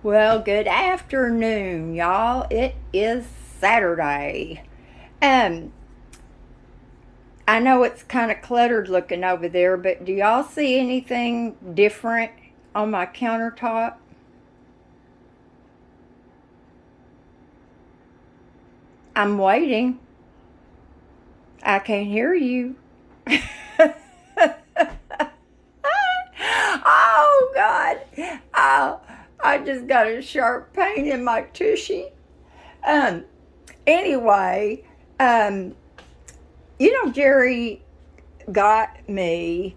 Well, good afternoon, y'all. It is Saturday. Um, I know it's kind of cluttered looking over there, but do y'all see anything different on my countertop? I'm waiting. I can't hear you. Oh, God. Oh, I just got a sharp pain in my tushy. Um, anyway, um, Jerry got me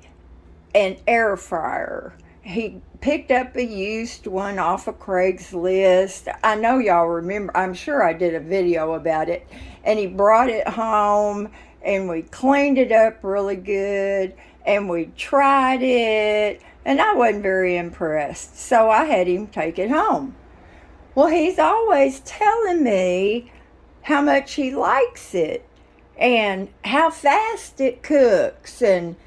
an air fryer. He picked up a used one off of Craigslist. I know y'all remember, I'm sure I did a video about it. And he brought it home and we cleaned it up really good and we tried it. And I wasn't very impressed. So I had him take it home. Well, he's always telling me how much he likes it and how fast it cooks and,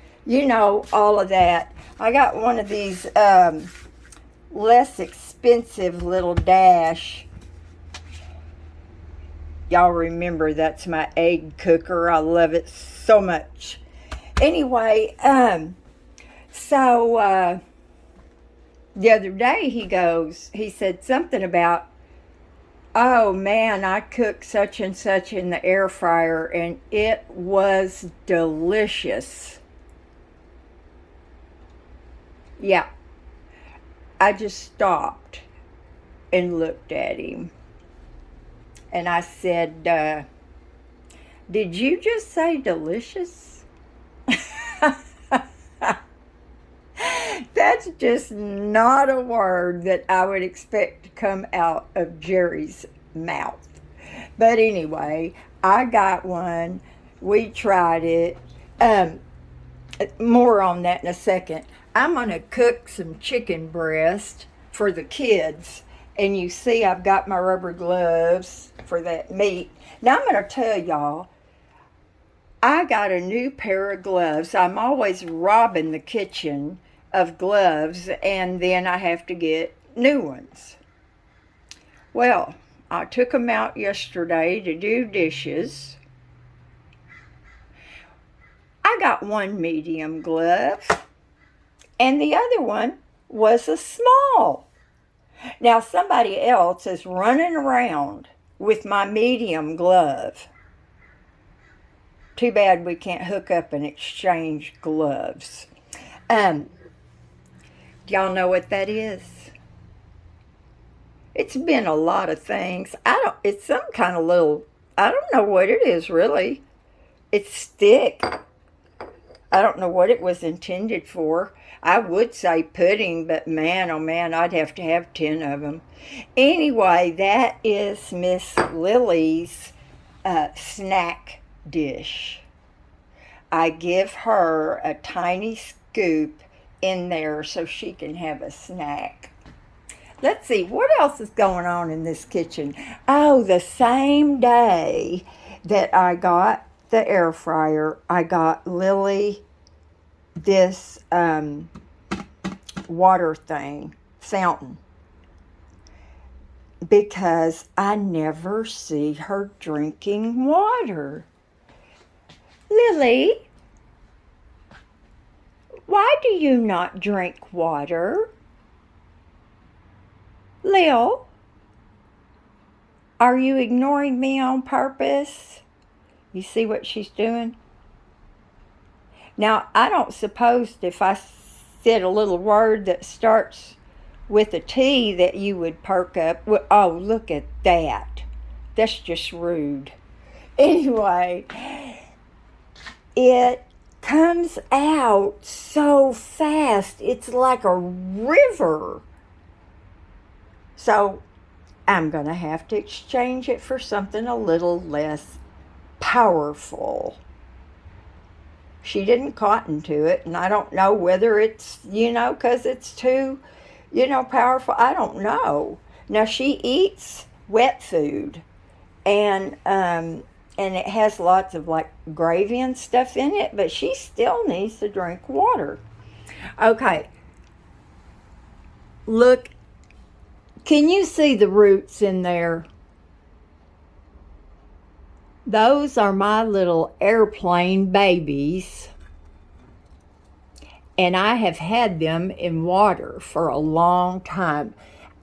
all of that. I got one of these less expensive little Dash. Y'all remember that's my egg cooker. I love it so much. Anyway, so the other day he said something about, oh man, I cooked such and such in the air fryer and it was delicious. Yeah, I just stopped and looked at him and I said, did you just say delicious? That's just not a word that I would expect to come out of Jerry's mouth. But anyway, I got one. We tried it. More on that in a second. I'm going to cook some chicken breast for the kids. And you see I've got my rubber gloves for that meat. Now I'm going to tell y'all, I got a new pair of gloves. I'm always robbing the kitchen of gloves, and then I have to get new ones. Well, I took them out yesterday to do dishes. I got one medium glove, and the other one was a small. Now, somebody else is running around with my medium glove. Too bad we can't hook up and exchange gloves. Do y'all know what that is? It's been a lot of things. It's some kind of little, I don't know what it is really. It's thick. I don't know what it was intended for. I would say pudding, but man, oh man, I'd have to have 10 of them. Anyway, that is Miss Lily's snack dish. I give her a tiny scoop in there so she can have a snack. Let's see, what else is going on in this kitchen? Oh, the same day that I got the air fryer, I got Lily this water thing, fountain, because I never see her drinking water. Lily, why do you not drink water? Lil, are you ignoring me on purpose? You see what she's doing? Now, I don't suppose if I said a little word that starts with a T that you would perk up. Oh, look at that. That's just rude. Anyway, it comes out so fast. It's like a river. So I'm going to have to exchange it for something a little less powerful. She didn't cotton to it, and I don't know whether it's, because it's too, powerful. I don't know. Now, she eats wet food, and it has lots of, gravy and stuff in it, but she still needs to drink water. Okay. Look Can you see the roots in there? Those are my little airplane babies. And I have had them in water for a long time.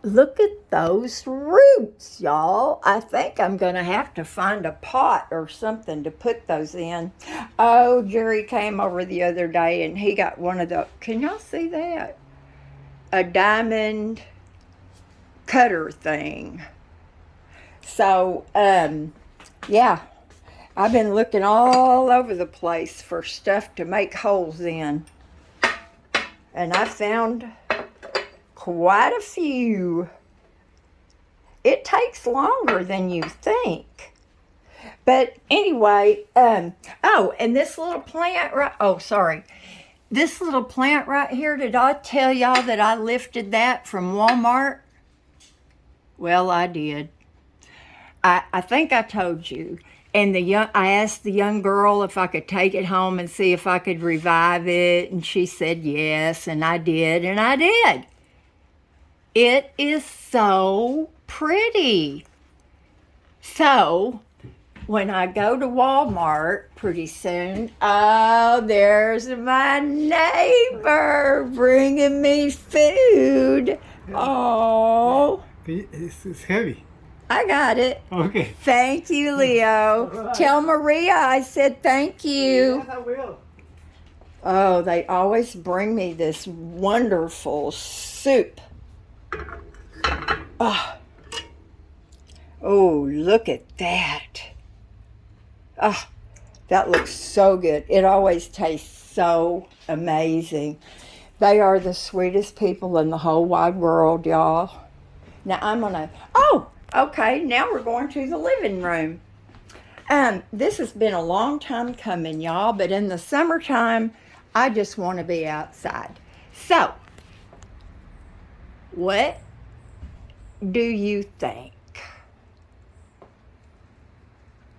Look at those roots, y'all. I think I'm going to have to find a pot or something to put those in. Oh, Jerry came over the other day and he got one of the, can y'all see that? A diamond cutter thing. So, yeah, I've been looking all over the place for stuff to make holes in. And I found quite a few. It takes longer than you think. But anyway, oh, and this little plant this little plant right here, did I tell y'all that I lifted that from Walmart? Well, I did. I think I told you. And I asked the young girl if I could take it home and see if I could revive it. And she said yes, and I did, and I did. It is so pretty. So, when I go to Walmart pretty soon, oh, there's my neighbor bringing me food. Oh. It's heavy. I got it. Okay. Thank you, Leo. Right. Tell Maria I said thank you. Yes, I will. Oh, they always bring me this wonderful soup. Oh, look at that. Oh, that looks so good. It always tastes so amazing. They are the sweetest people in the whole wide world, y'all. Now I'm gonna, okay, now we're going to the living room. This has been a long time coming, y'all, but in the summertime, I just want to be outside. So, what do you think?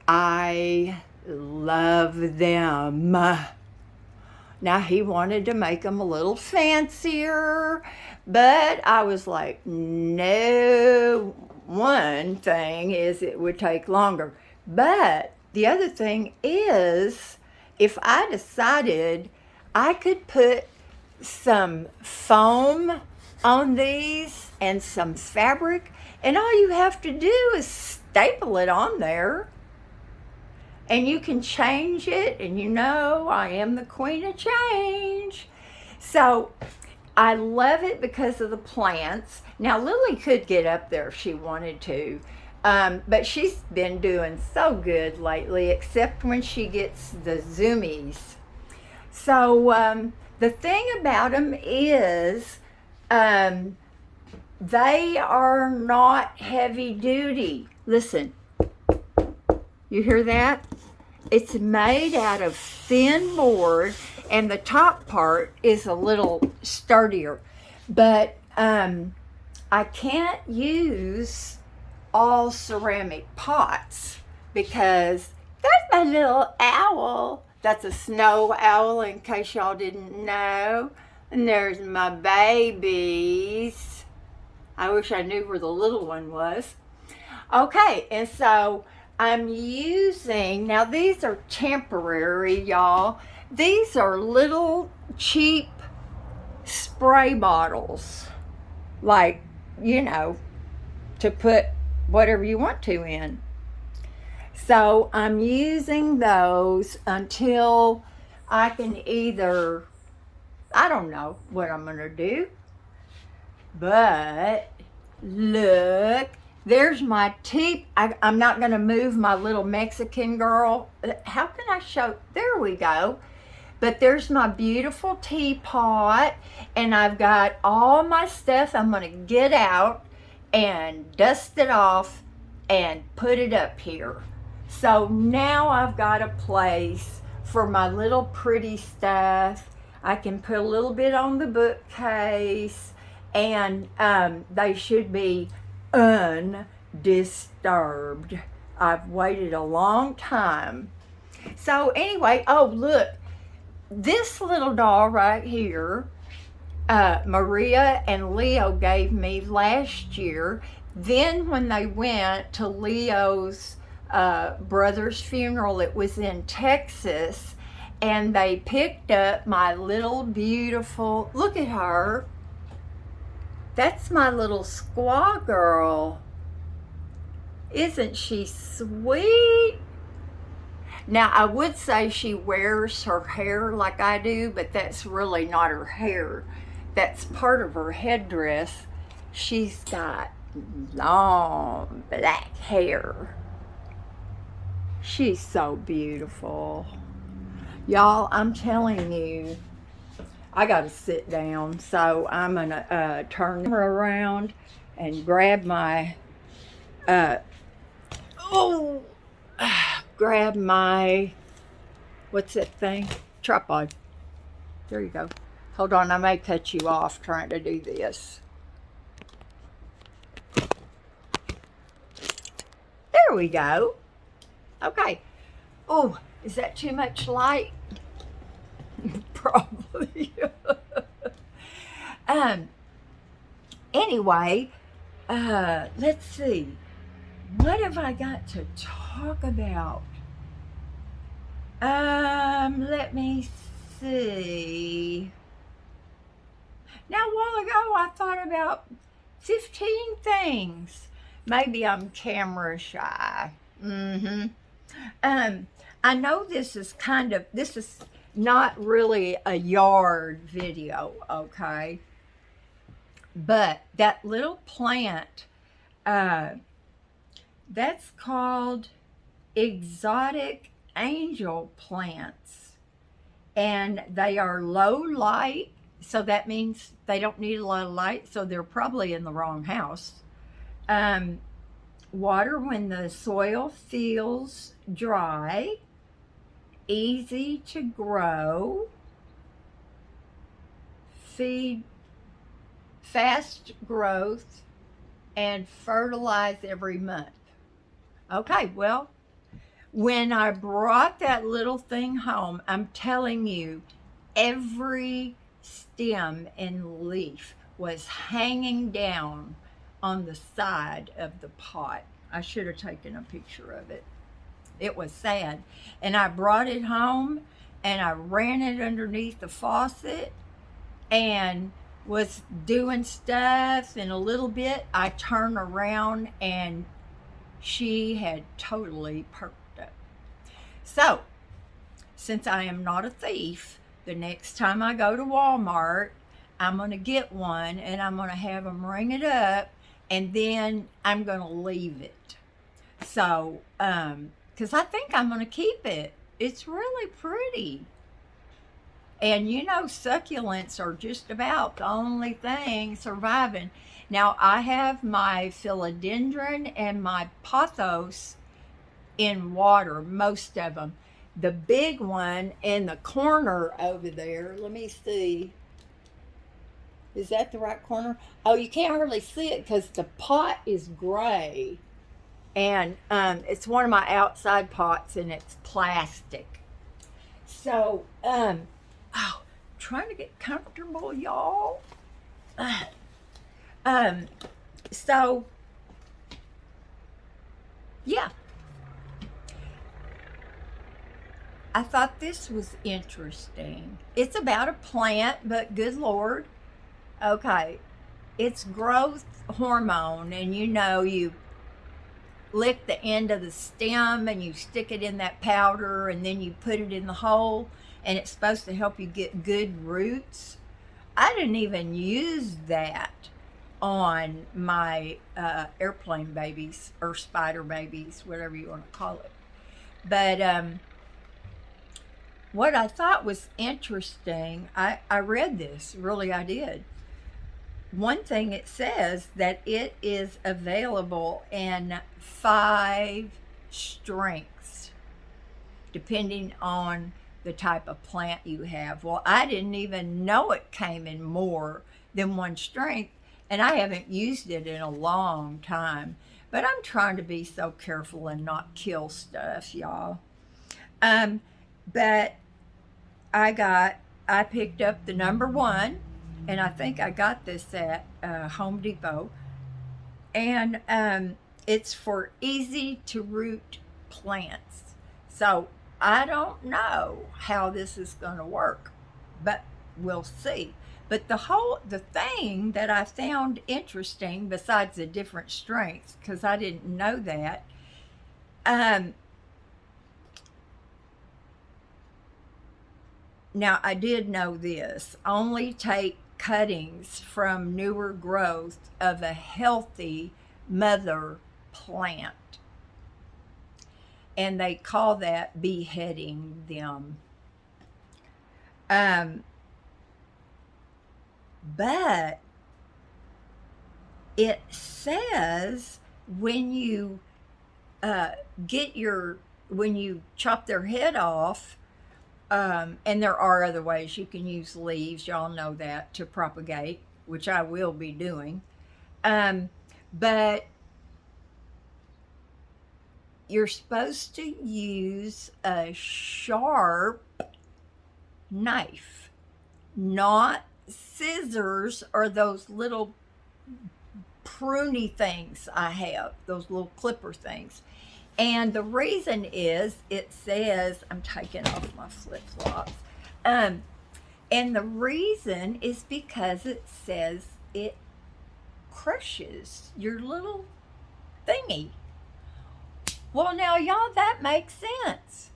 I love them. Now, he wanted to make them a little fancier, but I was like, no. One thing is it would take longer. But the other thing is, if I decided I could put some foam on these and some fabric, and all you have to do is staple it on there. And you can change it, and you know I am the queen of change. So I love it because of the plants. Now, Lily could get up there if she wanted to, but she's been doing so good lately, except when she gets the zoomies. So the thing about them is they are not heavy duty. Listen, you hear that? It's made out of thin board, and the top part is a little sturdier. But I can't use all ceramic pots because that's my little owl. That's a snow owl, in case y'all didn't know. And there's my babies. I wish I knew where the little one was. Okay, and so I'm using, now these are temporary, y'all. These are little cheap spray bottles, like, you know, to put whatever you want to in. So I'm using those until I can either, I don't know what I'm gonna do, but look, there's my tea. I'm not going to move my little Mexican girl. How can I show? There we go. But there's my beautiful teapot, and I've got all my stuff I'm going to get out and dust it off and put it up here. So now I've got a place for my little pretty stuff. I can put a little bit on the bookcase, and they should be undisturbed. I've waited a long time. So anyway, oh look, this little doll right here, Maria and Leo gave me last year. Then, when they went to Leo's brother's funeral, it was in Texas, and they picked up my little beautiful, look at her. That's my little squaw girl. Isn't she sweet? Now, I would say she wears her hair like I do, but that's really not her hair. That's part of her headdress. She's got long black hair. She's so beautiful. Y'all, I'm telling you, I got to sit down. So I'm going to turn her around and grab my, grab my, what's that thing? Tripod. There you go. Hold on, I may cut you off trying to do this. There we go. Okay. Oh, is that too much light? Probably. Anyway, let's see. What have I got to talk about? Let me see. Now, a while ago, I thought about 15 things. Maybe I'm camera shy. I know this is not really a yard video, okay? But that little plant, that's called exotic angel plants. And they are low light, so that means they don't need a lot of light, so they're probably in the wrong house. Water when the soil feels dry, easy to grow, feed fast growth, and fertilize every month. Okay, well, when I brought that little thing home, I'm telling you, every stem and leaf was hanging down on the side of the pot. I should have taken a picture of it. It was sad. And I brought it home and I ran it underneath the faucet and was doing stuff, and a little bit I turned around and she had totally perked up. So, since I am not a thief, the next time I go to Walmart, I'm going to get one and I'm going to have them ring it up, and then I'm going to leave it. So, because I think I'm going to keep it. It's really pretty. And you know, succulents are just about the only thing surviving. Now, I have my philodendron and my pothos in water, most of them. The big one in the corner over there, let me see. Is that the right corner? Oh, you can't hardly see it because the pot is gray. And it's one of my outside pots, and it's plastic. So, trying to get comfortable, y'all. So, yeah. I thought this was interesting. It's about a plant, but good Lord. Okay. It's growth hormone, and you know, you lick the end of the stem and you stick it in that powder, and then you put it in the hole, and it's supposed to help you get good roots. I didn't even use that on my airplane babies or spider babies, whatever you want to call it. But what I thought was interesting, I read this, really I did. One thing it says that it is available in 5 strengths, depending on the type of plant you have. Well, I didn't even know it came in more than 1 strength, and I haven't used it in a long time. But I'm trying to be so careful and not kill stuff, y'all. But I picked up the number 1, and I think I got this at Home Depot. And it's for easy to root plants. So I don't know how this is going to work, but we'll see. But the thing that I found interesting, besides the different strengths, because I didn't know that, um, now I did know this. Only take cuttings from newer growth of a healthy mother plant. And they call that beheading them. Um, but it says when you uh, get your, when you chop their head off, and there are other ways you can use leaves, y'all know that, to propagate, which I will be doing. Um, but you're supposed to use a sharp knife, not scissors or those little pruny things I have, those little clipper things. And the reason is it says, I'm taking off my flip flops. Um, and the reason is because it says it crushes your little thingy. Well, now, y'all, that makes sense.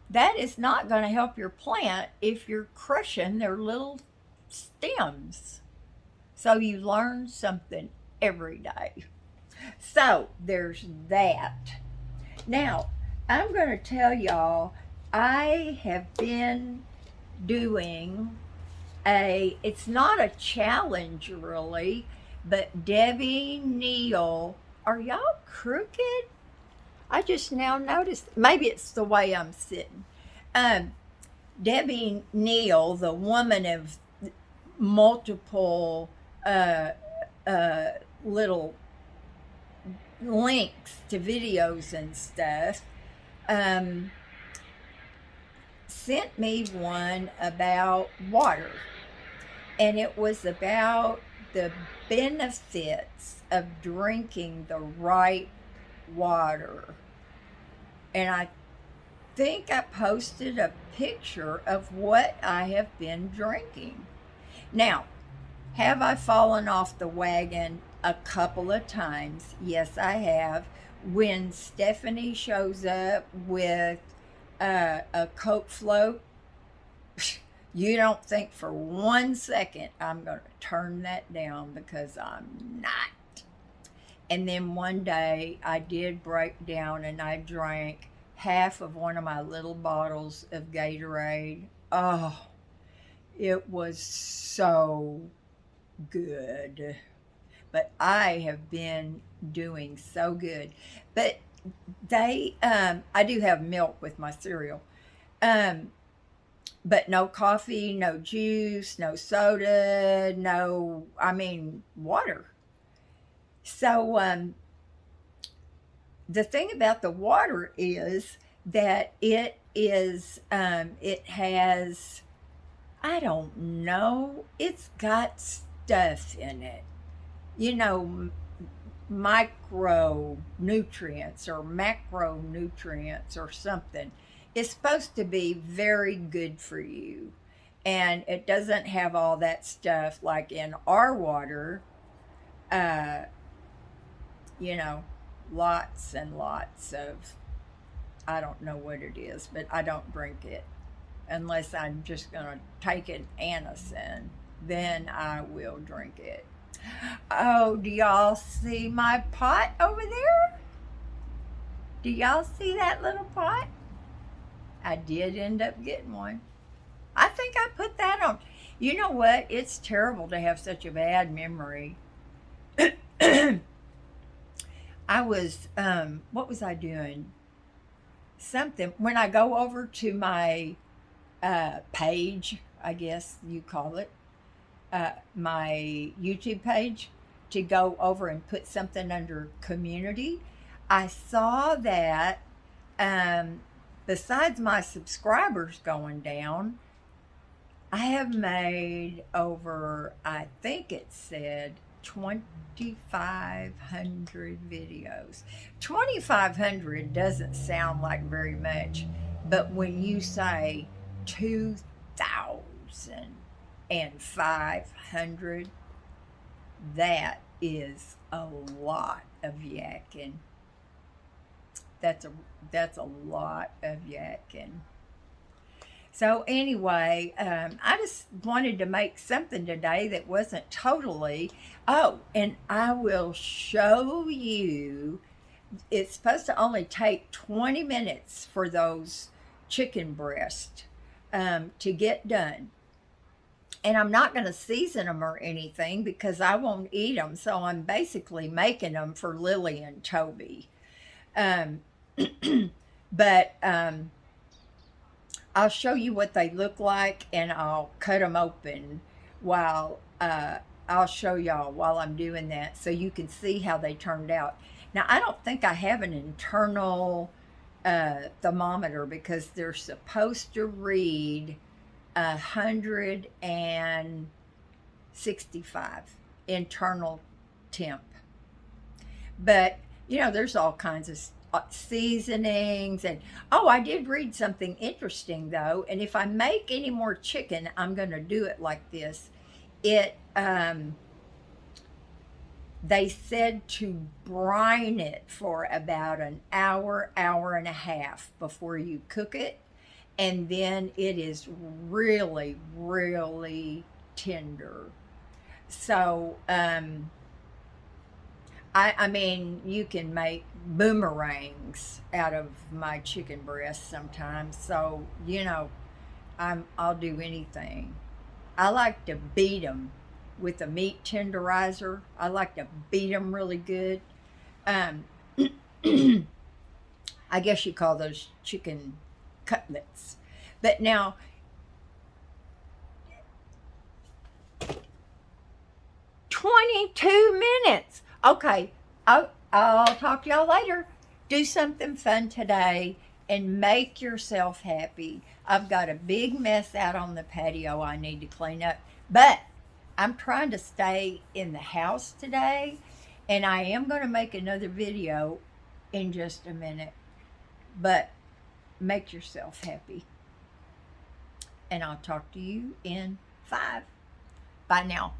That is not going to help your plant if you're crushing their little stems. So you learn something every day. So there's that. Now, I'm going to tell y'all, I have been doing it's not a challenge really, but Debbie Neal, are y'all crooked? I just now noticed, maybe it's the way I'm sitting. Um, Debbie Neal, the woman of multiple uh, uh, little links to videos and stuff, um, sent me one about water. And it was about the benefits of drinking the right water. And I think I posted a picture of what I have been drinking. Now, have I fallen off the wagon a couple of times? Yes, I have. When Stephanie shows up with a Coke float, you don't think for 1 second I'm going to turn that down, because I'm not. And then one day I did break down and I drank half of one of my little bottles of Gatorade. Oh, it was so good. But I have been doing so good. But I do have milk with my cereal. But no coffee, no juice, no soda, water. So the thing about the water is that it has, I don't know, it's got stuff in it. You know, micronutrients or macronutrients or something. It's supposed to be very good for you. And it doesn't have all that stuff like in our water, uh, you know, lots and lots of, I don't know what it is, but I don't drink it unless I'm just going to take an anacin. Then I will drink it. Oh, do y'all see my pot over there? Do y'all see that little pot? I did end up getting one. I think I put that on. You know what? It's terrible to have such a bad memory. I was, what was I doing? Something. When I go over to my page, I guess you call it, my YouTube page, to go over and put something under community, I saw that besides my subscribers going down, I have made over, I think it said 2,500 videos. 2,500 doesn't sound like very much, but when you say 2,500, that is a lot of yakking. That's a that's a lot of yakking. So anyway, I just wanted to make something today that wasn't totally. Oh, and I will show you. It's supposed to only take 20 minutes for those chicken breasts to get done. And I'm not going to season them or anything because I won't eat them. So I'm basically making them for Lily and Toby. Um, but I'll show you what they look like and I'll cut them open while I'll show y'all while I'm doing that so you can see how they turned out. Now, I don't think I have an internal thermometer because they're supposed to read 165 internal temp. But, there's all kinds of seasonings. And, oh, I did read something interesting, though. And if I make any more chicken, I'm going to do it like this. It, they said to brine it for about an hour, hour and a half before you cook it. And then it is really, really tender. So, I mean, you can make boomerangs out of my chicken breast sometimes. So, I'll do anything. I like to beat them with a meat tenderizer. I like to beat them really good. Um, I guess you call those chicken cutlets. But now, 22 minutes. Okay, I'll talk to y'all later. Do something fun today and make yourself happy. I've got a big mess out on the patio I need to clean up, but I'm trying to stay in the house today, and I am going to make another video in just a minute. But make yourself happy, and I'll talk to you in 5. Bye now.